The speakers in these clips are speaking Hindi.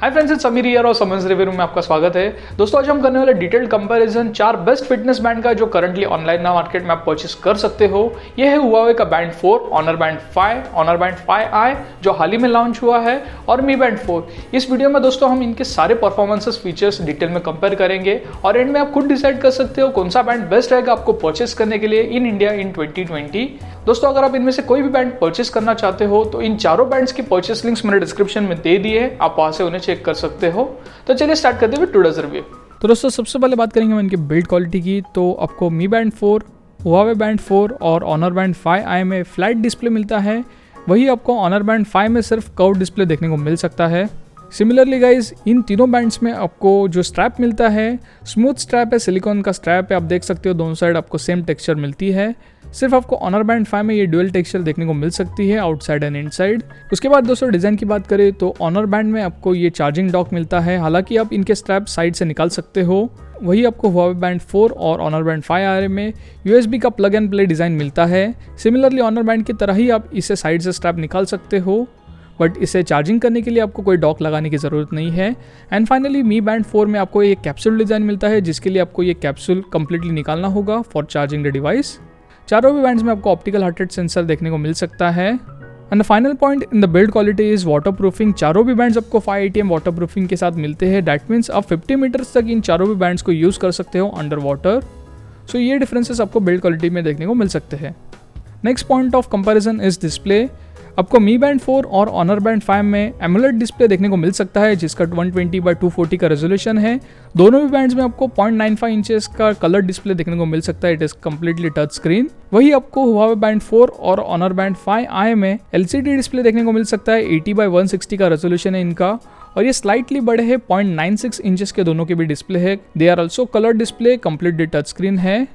Hi friends, it's Sameer here और समर्स रिव्यू में आपका स्वागत है। दोस्तों आज हम करने वाले detailed comparison 4 best fitness band का जो करंटली ऑनलाइन मार्केट में आप परचेस कर सकते हो। ये है हुआवे का band 4, Honor band 5, Honor band 5i जो हाल ही में लॉन्च हुआ है और मी बैंड 4। इस वीडियो में दोस्तों हम इनके सारे परफॉर्मेंसेस फीचर्स डिटेल में कंपेयर करेंगे और एंड में आप खुद डिसाइड कर सकते हो कौन सा बैंड बेस्ट रहेगा आपको परचेस करने के लिए इन इंडिया इन 2020। दोस्तों अगर आप इनमें से कोई भी बैंड परचेस करना चाहते हो तो इन चारों बैंड्स की परचेस लिंक्स मैंने डिस्क्रिप्शन में दे दिए हैं, आप वहां से उन्हें चेक कर सकते हो। तो चलिए स्टार्ट करते हैं टुडेज रिव्यू। तो दोस्तों सबसे पहले बात करेंगे हम इनकी बिल्ड क्वालिटी की। तो आपको मी बैंड 4, हुआवे बैंड 4 और ऑनर बैंड 5i में फ्लैट डिस्प्ले मिलता है, वही आपको ऑनर बैंड 5 में सिर्फ कर्व डिस्प्ले देखने को मिल सकता है। सिमिलरली गाइज इन तीनों बैंड्स में आपको जो स्ट्रैप मिलता है स्मूथ स्ट्रैप है, सिलिकॉन का स्ट्रैप है, आप देख सकते हो दोनों साइड आपको सेम टेक्सचर मिलती है। सिर्फ आपको ऑनर बैंड 5 में ये ड्यूअल टेक्सचर देखने को मिल सकती है आउटसाइड एंड इनसाइड। उसके बाद दोस्तों डिज़ाइन की बात करें तो ऑनर बैंड में आपको ये चार्जिंग डॉक मिलता है, हालांकि आप इनके स्ट्रैप साइड से निकाल सकते हो। वही आपको हुआवे बैंड 4 और ऑनर बैंड 5i में USB का प्लग एंड प्ले डिज़ाइन मिलता है। सिमिलरली ऑनर बैंड की तरह ही आप इसे साइड से स्ट्रैप निकाल सकते हो, बट इसे चार्जिंग करने के लिए आपको कोई डॉक लगाने की ज़रूरत नहीं है। एंड फाइनली मी बैंड 4 में आपको एक कैप्सूल डिज़ाइन मिलता है, जिसके लिए आपको ये कैप्सूल कंप्लीटली निकालना होगा फॉर चार्जिंग द डिवाइस। चारों भी बैंड्स में आपको ऑप्टिकल हार्ट रेट सेंसर देखने को मिल सकता है। And the final point in the build quality is water proofing. चारों भी बैंड्स आपको 5 ATM वाटर प्रूफिंग के साथ मिलते हैं। दैट मीन्स आप 50 मीटर्स तक इन चारों भी बैंड्स को यूज़ कर सकते हो अंडर वाटर। सो ये डिफरेंसेस आपको बिल्ड क्वालिटी में देखने को मिल सकते हैं। Next point of comparison is display. आपको मी बैंड 4 और ऑनर बैंड 5 में एमोलेड डिस्प्ले देखने को मिल सकता है, जिसका 120x240 का रेजोल्यूशन है। दोनों भी बैंड्स में आपको 0.95 इंचेस का कलर डिस्प्ले देखने को मिल सकता है, it is completely touch screen. वही आपको हुआवे बैंड 4 और ऑनर बैंड 5i में LCD डिस्प्ले देखने को मिल सकता है, 80x160 का रेजोल्यूशन है इनका, और ये स्लाइटली बड़े हैं, 0.96 इंचेस के दोनों के भी डिस्प्ले है। They are also colour display, completely touch screen है,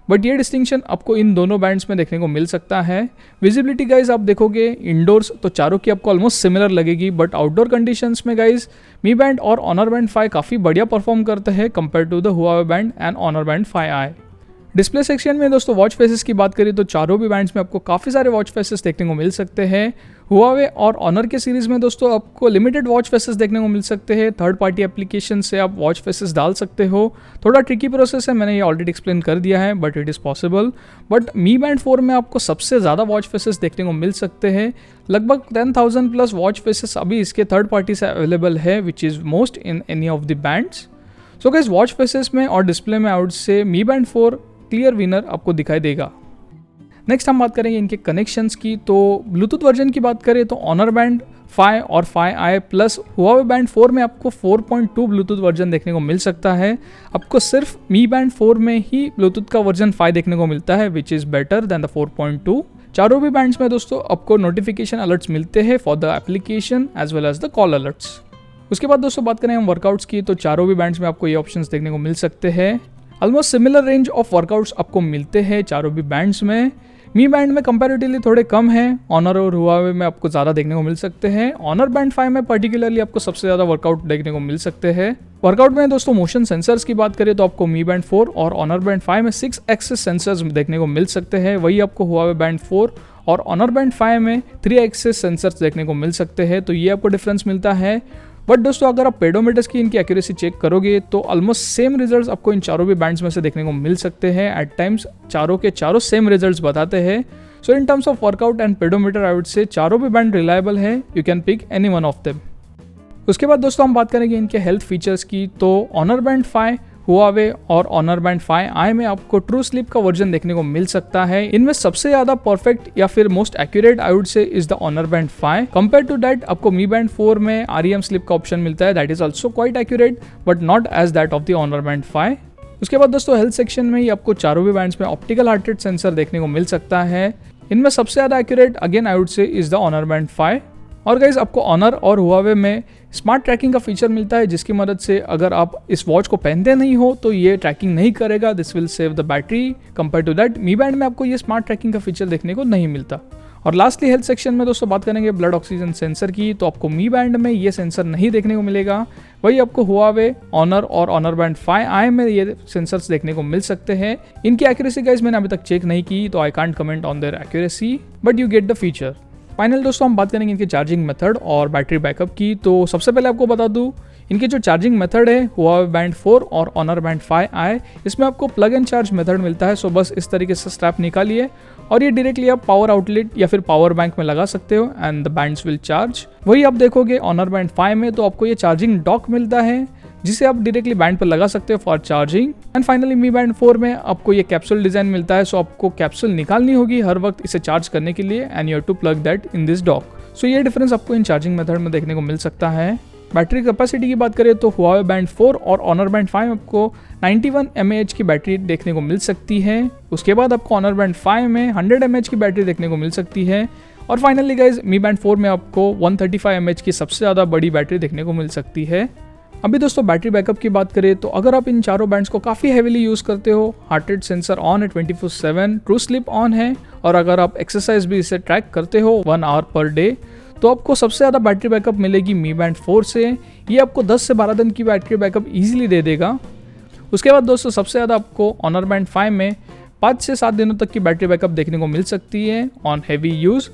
बट ये डिस्टिंक्शन आपको इन दोनों बैंड्स में देखने को मिल सकता है। विजिबिलिटी गाइज आप देखोगे इंडोर्स तो चारों की आपको ऑलमोस्ट सिमिलर लगेगी, बट आउटडोर कंडीशंस में गाइज मी बैंड और ऑनर बैंड 5 काफ़ी बढ़िया परफॉर्म करते हैं compare to the Huawei band and Honor band 5i। Display section में दोस्तों वॉच फेसेस की बात करें तो चारों भी बैंड्स में आपको काफ़ी सारे वॉच फेसेस देखने को मिल सकते हैं। हुआवे और ऑनर के सीरीज़ में दोस्तों आपको लिमिटेड वॉच फेसेस देखने को मिल सकते हैं। थर्ड पार्टी एप्लीकेशन से आप वॉच फेसेस डाल सकते हो, थोड़ा ट्रिकी प्रोसेस है, मैंने ये ऑलरेडी एक्सप्लेन कर दिया है, but it is possible. But me band 4 में आपको सबसे ज़्यादा वॉच फेसेस देखने को मिल सकते हैं, लगभग 10,000 प्लस वॉच फेसेस अभी इसके थर्ड पार्टी से अवेलेबल है, which is most in any of the bands. So guys watch faces में और डिस्प्ले में आउट से मी बैंड 4 क्लियर विनर आपको दिखाई देगा। नेक्स्ट हम बात करेंगे इनके कनेक्शंस की। तो ब्लूटूथ वर्जन की बात करें तो ऑनर बैंड 5 और 5i प्लस हुआवे बैंड 4 में आपको 4.2 ब्लूटूथ वर्जन देखने को मिल सकता है। आपको सिर्फ मी बैंड 4 में ही ब्लूटूथ का वर्जन 5 देखने को मिलता है, which is better than the 4.2। चारों भी बैंड्स में दोस्तों आपको नोटिफिकेशन अलर्ट्स मिलते हैं for the application as well as the call alerts. उसके बाद दोस्तों बात करें हम वर्कआउट्स की तो चारों भी बैंड्स में आपको ये ऑप्शंस देखने को मिल सकते हैं। Almost similar range of workouts आपको मिलते हैं चारों भी बैंड्स में। मी बैंड में कंपैरेटिवली थोड़े कम हैं, ऑनर और हुआवे में आपको ज़्यादा देखने को मिल सकते हैं। ऑनर बैंड 5 में पर्टिकुलरली आपको सबसे ज़्यादा वर्कआउट देखने को मिल सकते हैं। वर्कआउट में दोस्तों मोशन सेंसर्स की बात करें तो आपको मी बैंड 4 और ऑनर बैंड 5 में 6 एक्सिस सेंसर्स देखने को मिल सकते हैं। वही आपको हुआवे बैंड 4 और ऑनर बैंड 5 में 3 एक्सिस सेंसर्स देखने को मिल सकते हैं, तो ये आपको डिफरेंस मिलता है। बट दोस्तों अगर आप पेडोमीटर्स की इनकी एक्यूरेसी चेक करोगे तो ऑलमोस्ट सेम रिजल्ट्स आपको इन चारों भी बैंड्स में से देखने को मिल सकते हैं। एट टाइम्स चारों के चारों सेम रिजल्ट्स बताते हैं। So in terms of workout and pedometer I would say चारों भी बैंड रिलायबल है, you can pick any one of them. उसके बाद दोस्तों हम बात करेंगे इनके हेल्थ फीचर्स की। तो ऑनर बैंड 5, हुआवे और ऑनर बैंड 5i में आपको ट्रू स्लीप का वर्जन देखने को मिल सकता है। इनमें सबसे ज्यादा परफेक्ट या फिर most accurate I would say is the Honor band 5। Compare to that आपको मी बैंड 4 में REM स्लीप का ऑप्शन मिलता है, that is also quite accurate but not as that of the Honor band 5। उसके बाद दोस्तों हेल्थ सेक्शन में ही आपको चारों भी बैंड्स में ऑप्टिकल हार्ट रेट सेंसर देखने को मिल सकता है। इनमें सबसे ज्यादा accurate again I would say is the Honor band 5। और गाइज आपको ऑनर और हुआवे में स्मार्ट ट्रैकिंग का फीचर मिलता है, जिसकी मदद से अगर आप इस वॉच को पहनते नहीं हो तो ये ट्रैकिंग नहीं करेगा, this will save the battery. Compare to that Mi band में आपको ये स्मार्ट ट्रैकिंग का फीचर देखने को नहीं मिलता। और लास्टली हेल्थ सेक्शन में दोस्तों बात करेंगे ब्लड ऑक्सीजन सेंसर की, तो आपको मी बैंड में ये सेंसर नहीं देखने को मिलेगा। वही आपको हुआवे, ऑनर और ऑनर बैंड 5i में ये सेंसर्स देखने को मिल सकते हैं। इनकी एक्यूरेसी गाइज मैंने अभी तक चेक नहीं की, तो I can't comment on their accuracy, but you get the feature. Final दोस्तों हम बात करेंगे इनके चार्जिंग मेथड और बैटरी बैकअप की। तो सबसे पहले आपको बता दूं इनके जो चार्जिंग मेथड है हुआवे बैंड 4 और ऑनर बैंड 5i, इसमें आपको प्लग एंड चार्ज मेथड मिलता है। सो बस इस तरीके से स्ट्रैप निकालिए और ये डायरेक्टली आप पावर आउटलेट या फिर पावर बैंक में लगा सकते हो and the bands will charge. वही आप देखोगे ऑनर बैंड 5 में तो आपको ये चार्जिंग डॉक मिलता है जिसे आप डायरेक्टली बैंड पर लगा सकते हो for charging. And finally me band 4 में आपको ये कैप्सूल डिजाइन मिलता है। सो आपको कैप्सूल निकालनी होगी हर वक्त इसे चार्ज करने के लिए and you have to plug that in this dock. So ये डिफरेंस आपको इन चार्जिंग मेथड में देखने को मिल सकता है। बैटरी कैपेसिटी की बात करें तो हुआवे बैंड 4 और ऑनर बैंड 5 आपको 91 mAh की बैटरी देखने को मिल सकती है। उसके बाद आपको ऑनर बैंड 5 में 100 mAh की बैटरी देखने को मिल सकती है। और फाइनली गाइज मी बैंड 4 में आपको 135 mAh की सबसे ज़्यादा बड़ी बैटरी देखने को मिल सकती है। अभी दोस्तों बैटरी बैकअप की बात करें तो अगर आप इन चारों बैंड्स को काफ़ी हैवीली यूज़ करते हो, हार्ट रेट सेंसर ऑन है 24/7, ट्रू स्लीप ऑन है और अगर आप एक्सरसाइज भी इसे ट्रैक करते हो 1 आवर पर डे, तो आपको सबसे ज़्यादा बैटरी बैकअप मिलेगी मी बैंड 4 से। ये आपको 10 से 12 दिन की बैटरी बैकअप ईजिली दे देगा। उसके बाद दोस्तों सबसे ज़्यादा आपको ऑनर बैंड 5 में 5 से 7 दिनों तक की बैटरी बैकअप देखने को मिल सकती है ऑन हैवी यूज़।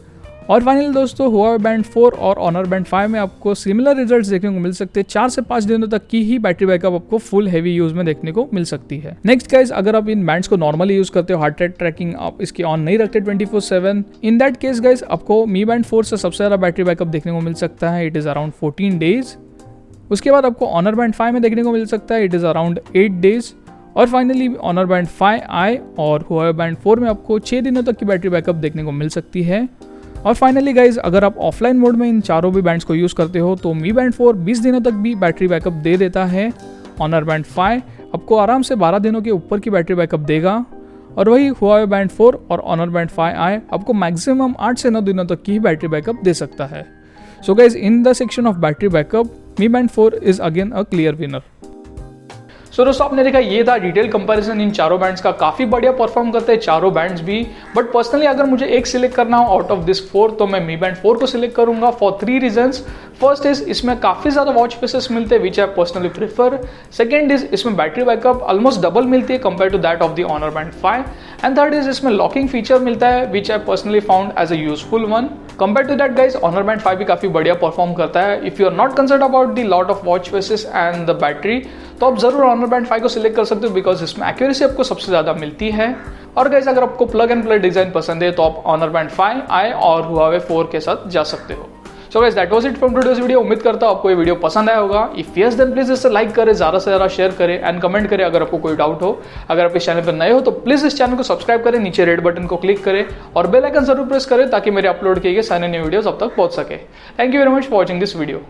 और फाइनली दोस्तों हुआवे बैंड 4 और ऑनर बैंड 5 में आपको सिमिलर रिजल्ट्स देखने को मिल सकते हैं। 4 से 5 दिनों तक की ही बैटरी बैकअप आपको फुल हैवी यूज में देखने को मिल सकती है। नेक्स्ट गाइस, अगर आप इन बैंड्स को नॉर्मली यूज करते हो, हार्ट रेट ट्रैकिंग आप इसकी ऑन नहीं रखते 24/7, इन दैट केस गाइस आपको मी बैंड 4 से सबसे ज्यादा बैटरी बैकअप देखने को मिल सकता है। It is around 14 days. उसके बाद आपको ऑनर बैंड 5 में देखने को मिल सकता है, इट इज अराउंड 8 डेज। और फाइनली ऑनर बैंड 5i और हुआवे बैंड 4 में आपको 6 दिनों तक की बैटरी बैकअप देखने को मिल सकती है। और फाइनली गाइज, अगर आप ऑफलाइन मोड में इन चारों भी बैंड्स को यूज करते हो तो मी बैंड 4 20 दिनों तक भी बैटरी बैकअप दे देता है। ऑनर बैंड 5 आपको आराम से 12 दिनों के ऊपर की बैटरी बैकअप देगा। और वही हुआवे बैंड 4 और ऑनर बैंड 5i आपको मैक्सिमम 8 से 9 दिनों तक की ही बैटरी बैकअप दे सकता है। So guys, in the section of battery backup Mi band 4 is again a clear winner. So दोस्तों आपने देखा ये था डिटेल कंपैरिजन इन चारों बैंड्स का। काफी बढ़िया परफॉर्म करते हैं चारों बैंड्स भी, बट पर्सनली अगर मुझे एक सिलेक्ट करना हो आउट ऑफ दिस 4 तो मैं मी बैंड 4 को सिलेक्ट करूंगा फॉर 3 रीजंस। फर्स्ट इज इसमें काफी ज्यादा वॉच फेसेस मिलते हैं which I personally prefer. Second is इसमें बैटरी बैकअप ऑलमोस्ट डबल मिलती है compare to that of the Honor band 5। And third is इसमें लॉकिंग फीचर मिलता है which I personally found as a useful one. Compare to that guys Honor band 5 भी काफी बढ़िया परफॉर्म करता है। If you are not concern about the lot of watch faces and the battery तो आप जरूर ऑनर बैंड 5 को सिलेक्ट कर सकते हो बिकॉज इसमें एक्यूरेसी आपको सबसे ज्यादा मिलती है। और गाइस अगर आपको प्लग एंड प्ले डिजाइन पसंद है तो आप ऑनर बैंड 5i और हुआवे 4 के साथ जा सकते हो। So guys that was it from today's video. उम्मीद करता हूं आपको ये वीडियो पसंद आया होगा। इफ यस देन प्लीज इसे लाइक करें, ज्यादा से ज्यादा शेयर करें एंड कमेंट करें अगर आपको कोई डाउट हो। अगर आप इस चैनल पर नए हो तो प्लीज इस चैनल को सब्सक्राइब करें, नीचे रेड बटन को क्लिक करें और बेल आइकन जरूर प्रेस करें ताकि मेरे अपलोड किए गए सारे नए वीडियोस अब तक पहुंच सके। Thank you very much for watching this video.